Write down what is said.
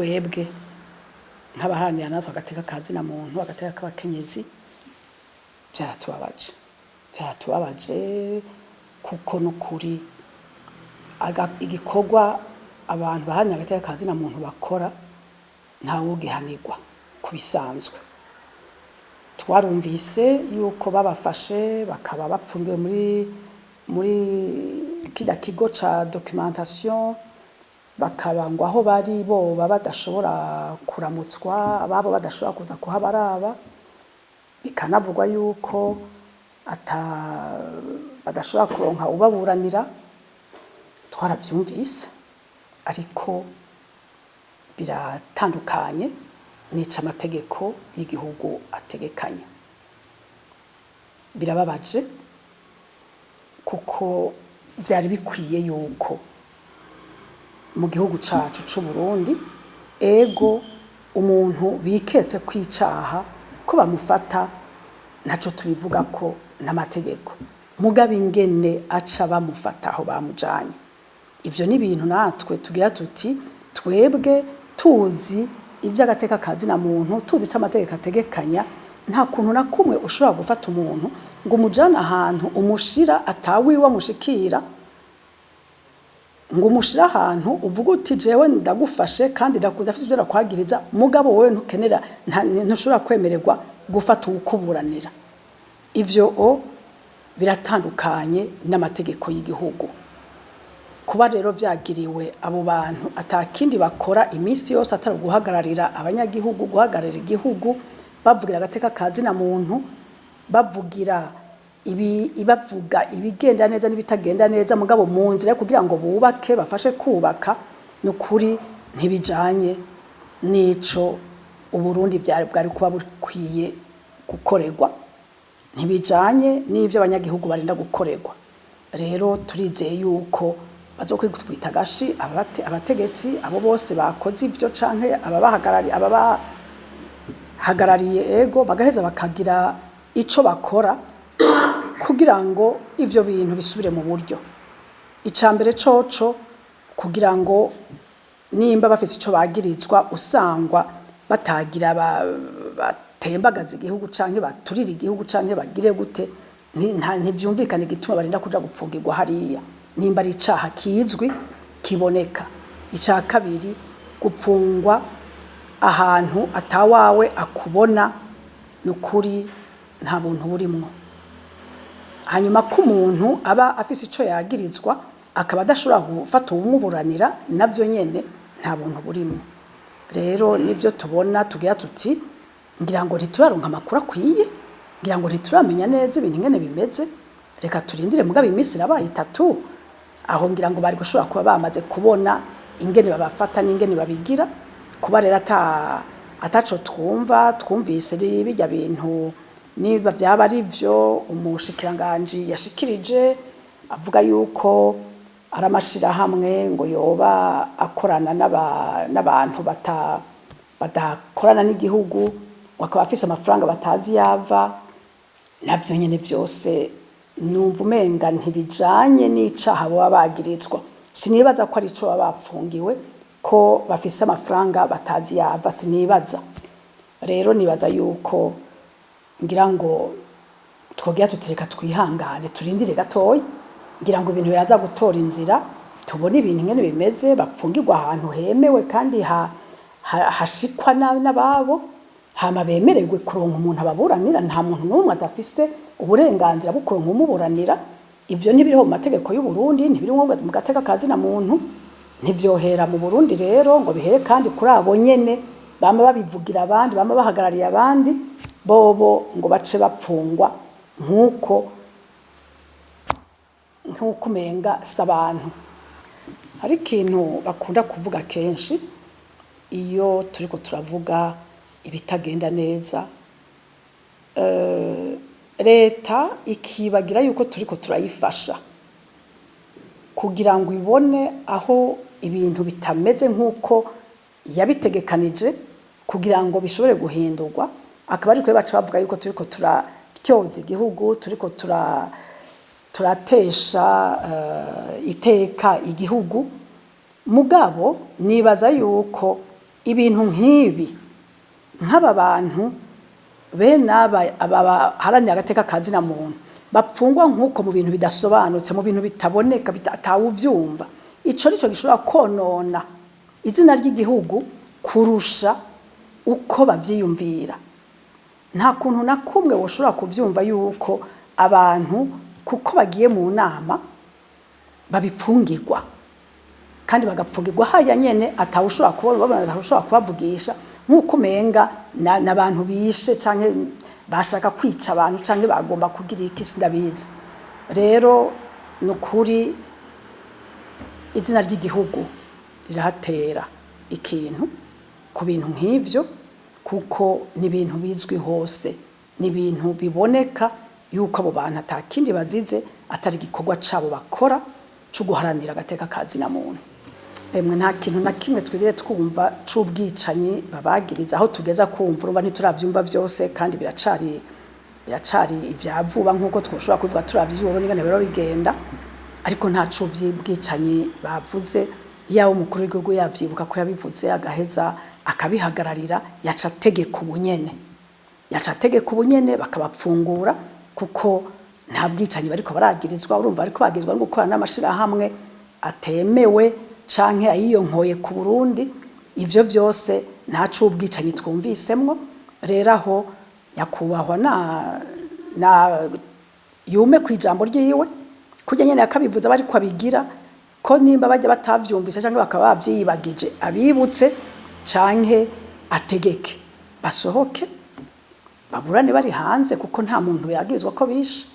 twebwe nk'abaharanira natwe agateka kazina muntu agateka k'abakenyezi byaratubabaje kuko n'ukuri igikorwa abantu baharanira agateka kazina muntu bakora ntawugihanirwa kubisanzwe. Twarumvise yuko babafashe bakaba bapfungiwe muri kida kigo ca documentation bakaba ngo aho bari bo badashobora kuramutswa ababo badashobora kuza kuhabaraba bikanavugwa yuko badashobora kuronka ubaburanira. Twaravyumvise ariko biratandukanye nica amategeko y'igihugu ategekanya. Birababaje kuko byari bikwiye yuko mu gihugu cacu c'u Burundi ego umuntu biketse kwicaha ko bamufata ntaco tubivuga ko n'amategeko mugabe ingene aca bamufata aho bamujanye. Ivyo ni ibintu natwe tugira tuti twebwe tuzi ivy'agateka kazina muntu tuzi ico amategeko ategekanya nta kuntu na kumwe ushobora gufata umuntu ngo umujana ahantu umushira atawiwe amushikira ngo umushira ahantu uvuga uti jewe ndagufashe kandi ndafite ibyo nakwagiriza mugabo wowe ntukenera ntushobora kwemererwa gufata ukuburanira. Ivyo biratandukanye n'amategeko y'igihugu. Kuba rero vyagiriwe abo bantu atakindi bakora iminsi yose atari guhagararira abanyagihugu guhagararira igihugu bavugira agateka kazina muntu bavugira bavuga ibigenda neza n'ibitagenda neza mugabo mu nzira kugira ngo bubake bafashe kubaka n'ukuri ntibijanye nico Uburundi bwari kuba bukwiye gukorerwa ntibijanye n'ivyo abanyagihugu barinda gukorerwa. Rero turizeye yuko bazokwitwita gashi abategetsi abo bose bakoze ivyo canke ababahagarariye ego bagaheza bakagira ico bakora kugira ngo ivyo bintu bisubire mu buryo. Icambere coco kugira ngo nimba bafise ico bagirizwa usangwa batagira batembagaza igihugu canke baturira igihugu canke bagire gute ntivyumvikane gituma barinda kuja gupfungirwa hariya nimba ari icaha kizwi kiboneka. Ica kabiri gupfungwa ahantu atawawe akubona n'ukuri nta buntu burimwo. Hanyuma ko umuntu aba afise ico yagirizwa akaba adashobora gufata umuburanira navyo nyene nta buntu burimwo. Rero nivyo tubona tugira tuti ngira ngo ntituraronka amakuru akwiye ngira ngo ntituramenya neza ibintu ingene bimeze reka turindire mugabe iminsi nabaye 3 aho ngira ngo bari gushobora kuba bamaze kubona ingene babafata n'ingene babigira kuba rero ataco twumvise bijya bintu niba byaba ari byo umushikiranganje yashikirije avuga yuko aramashira hamwe ngo yoba akorana n'abantu badakorana n'igihugu wakaba afise amafaranga batazi yava navyo nyene byose numva umenga ntibijanye n'icaha bo bagirizwa. Sinibaza ko ari ico bapfungiwe ko bafise amafaranga batazi yava sinibaza. Rero nibaza yuko ngira ngo twogira tutireka twihangane turindire gatoyi ngira ngo ibintu biraza gutora inzira tubone ibintu ngene bimeze bapfungirwa ahantu hemewe kandi hashikwa n'ababo hama bemererwe kuronka umuntu ababuranira nta muntu n'umwe adafise uburenganzira bwo kuronka umuburanira. Ivyo nibiriho mu mategeko y'u Burundi ntibiri mu gateka kazina muntu ntivyohera mu Burundi rero ngo bihere kandi kuri abo nyene bama babivugira abandi bama bahagarariye abandi bobo ngo bace bapfungwa nkuko umenga sabantu. Hari ikintu bakunda kuvuga kenshi iyo turiko turavuga ibitagenda neza leta ikibagira yuko turiko turayifasha kugira ngo ibone aho ibintu bitameze nkuko yabitegekanije kugira ngo bishobore guhindurwa akaba ari baca bavuga yuko turiko turatyoza igihugu turiko turatesha iteka igihugu mugabo nibaza yuko ibintu nk'ibi nk'aba bantu bene abaharanira agateka kazina muntu bapfungwa nk'uko mu bintu bidasobanutse, mu bintu bitaboneka, atawuvyumva, ico nico gishobora konona izina ry'igihugu kurusha uko bavyiyumvira. Nta kuntu na kumwe woshobora kuvyumva yuko abantu kuko bagiye mu nama babipfungirwa kandi bagapfungirwa haya nyene atawushobora kubona, babona atawushobora kubavugisha nk'uko umenga n'abantu bishe canke bashaka kwica abantu canke bagomba kugira iki sindabizi. Rero nukuri izina ry'igihugu rirahatera ikintu ku bintu nk'ivyo, kuko ni ibintu bizwi hose, ni ibintu biboneka yuko abo bantu atakindi bazize atari igikorwa cabo bakora cyo guharanira agateka kazina muntu. Emwe nta kintu na kimwe twigire twumva c'ubwicanyi babagiriza, aho tugeza kumva urumva ntituravyumva vyose kandi biracari ivyavuba nk'uko twoshobora kuvuga turavyibona ingene bero bigenda, ariko nta c'ubwicanyi bavuze. Yawo umukuru w'igihugu yavyibuka ko yabivuze agaheza akabihagararira, yaca tegeka ubunyene bakabapfungura, kuko nta bwicanyi bariko baragirizwa. Urumva ariko bagirizwa no gukorana n'amashirahamwe atemewe canke ayiyonkoye ku Burundi. Ivyo vyose nta c'ubwicanyi twumvisemwo. Rero aho nyakubahwa na yume kwijambo ryiwe kujya nyene yakabivuza bariko abigira ko nimba bajya batavyumvise canke bakaba bavyibagije abibutse canke ategeke basohoke baburane bari hanze, kuko nta muntu yagirizwa ko bishe.